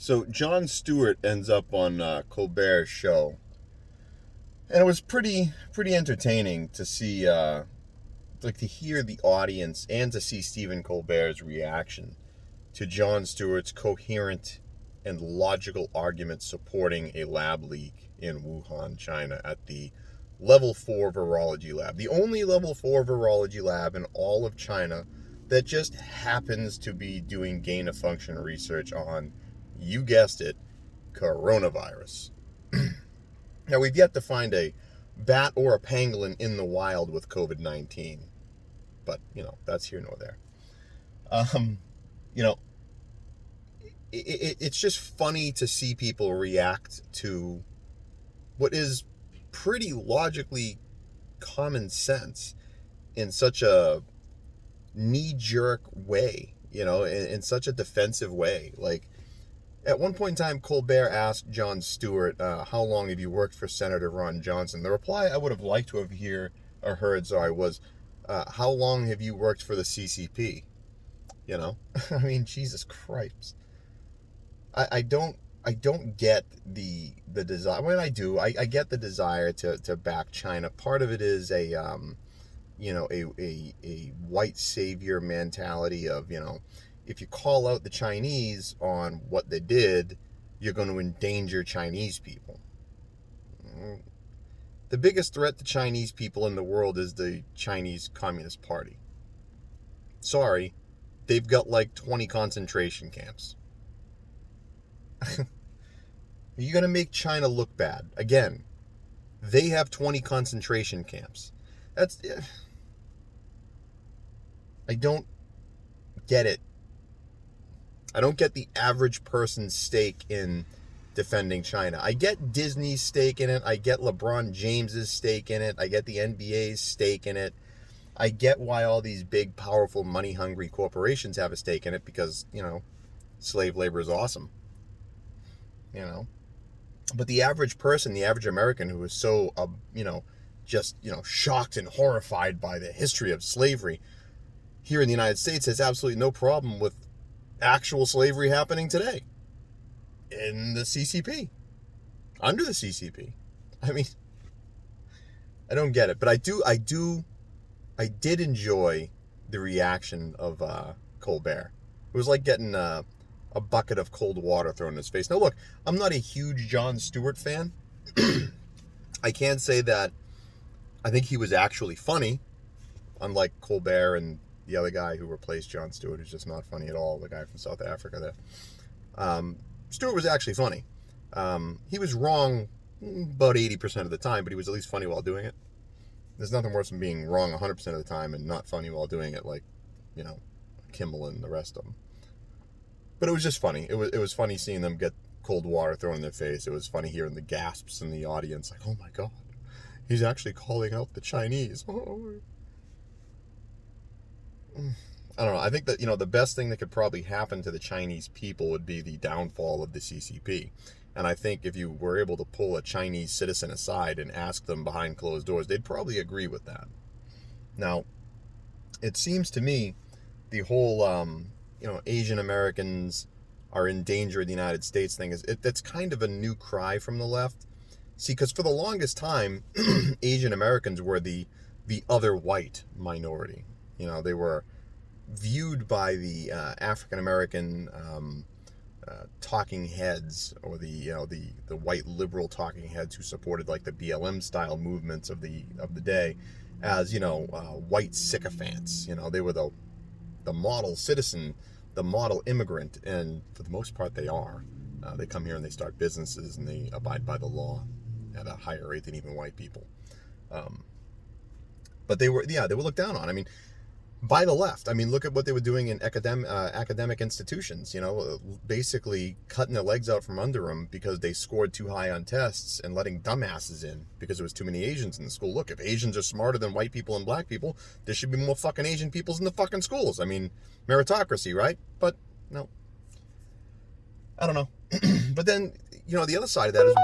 So Jon Stewart ends up on Colbert's show, and it was pretty entertaining to see, like to hear the audience and to see Stephen Colbert's reaction to Jon Stewart's coherent and logical argument supporting a lab leak in Wuhan, China, at the Level 4 Virology Lab, the only Level 4 Virology lab in all of China that just happens to be doing gain-of-function research on, you guessed it, coronavirus. Now, we've yet to find a bat or a pangolin in the wild with COVID-19, but, that's here nor there. Um, you know, it's just funny to see people react to what is pretty logically common sense in such a knee-jerk way, in such a defensive way. Like, at one point in time, Colbert asked Jon Stewart, how long have you worked for Senator Ron Johnson? The reply I would have liked to have heard was, how long have you worked for the CCP? I mean, Jesus Christ. I don't get the desire. I mean, I do. I get the desire to back China. Part of it is a white savior mentality of, if you call out the Chinese on what they did, you're going to endanger Chinese people. The biggest threat to Chinese people in the world is the Chinese Communist Party. Sorry, they've got like 20 concentration camps. You're going to make China look bad. Again, they have 20 concentration camps. I don't get it. I don't get the average person's stake in defending China. I get Disney's stake in it. I get LeBron James's stake in it. I get the NBA's stake in it. I get why all these big, powerful, money-hungry corporations have a stake in it because, slave labor is awesome. But the average person, the average American who is so, shocked and horrified by the history of slavery here in the United States has absolutely no problem with actual slavery happening today in the CCP, under the CCP. I mean, I don't get it, but I did enjoy the reaction of Colbert. It was like getting a bucket of cold water thrown in his face. Now, look, I'm not a huge Jon Stewart fan. I can say that I think he was actually funny, unlike Colbert and the other guy who replaced Jon Stewart, who's just not funny at all, the guy from South Africa there. Stewart was actually funny. He was wrong about 80% of the time, but he was at least funny while doing it. There's nothing worse than being wrong 100% of the time and not funny while doing it, like, Kimmel and the rest of them. But it was just funny. It was funny seeing them get cold water thrown in their face. It was funny hearing the gasps in the audience, like, oh my God, he's actually calling out the Chinese. Oh. I don't know. I think that, the best thing that could probably happen to the Chinese people would be the downfall of the CCP. And I think if you were able to pull a Chinese citizen aside and ask them behind closed doors, they'd probably agree with that. Now, it seems to me the whole, Asian Americans are in danger in the United States thing that's kind of a new cry from the left. See, because for the longest time, Asian Americans were the other white minority. They were viewed by the African American talking heads, or the white liberal talking heads who supported like the BLM style movements of the day, as white sycophants. They were the model citizen, the model immigrant, and for the most part they are. They come here and they start businesses and they abide by the law at a higher rate than even white people. But they were looked down on. I mean, by the left. I mean, look at what they were doing in academic institutions, basically cutting their legs out from under them because they scored too high on tests and letting dumbasses in because there was too many Asians in the school. Look, if Asians are smarter than white people and black people, there should be more fucking Asian peoples in the fucking schools. I mean, meritocracy, right? But no. I don't know. But then, the other side of that is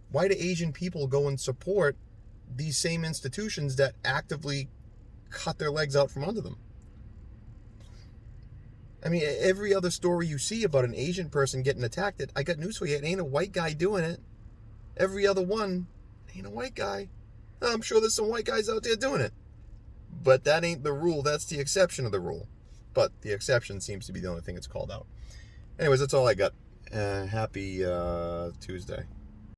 why do Asian people go and support these same institutions that actively cut their legs out from under them? I mean, every other story you see about an Asian person getting attacked, I got news for you, it ain't a white guy doing it. Every other one ain't a white guy. I'm sure there's some white guys out there doing it. But that ain't the rule. That's the exception of the rule. But the exception seems to be the only thing that's called out. Anyways, that's all I got. Happy Tuesday.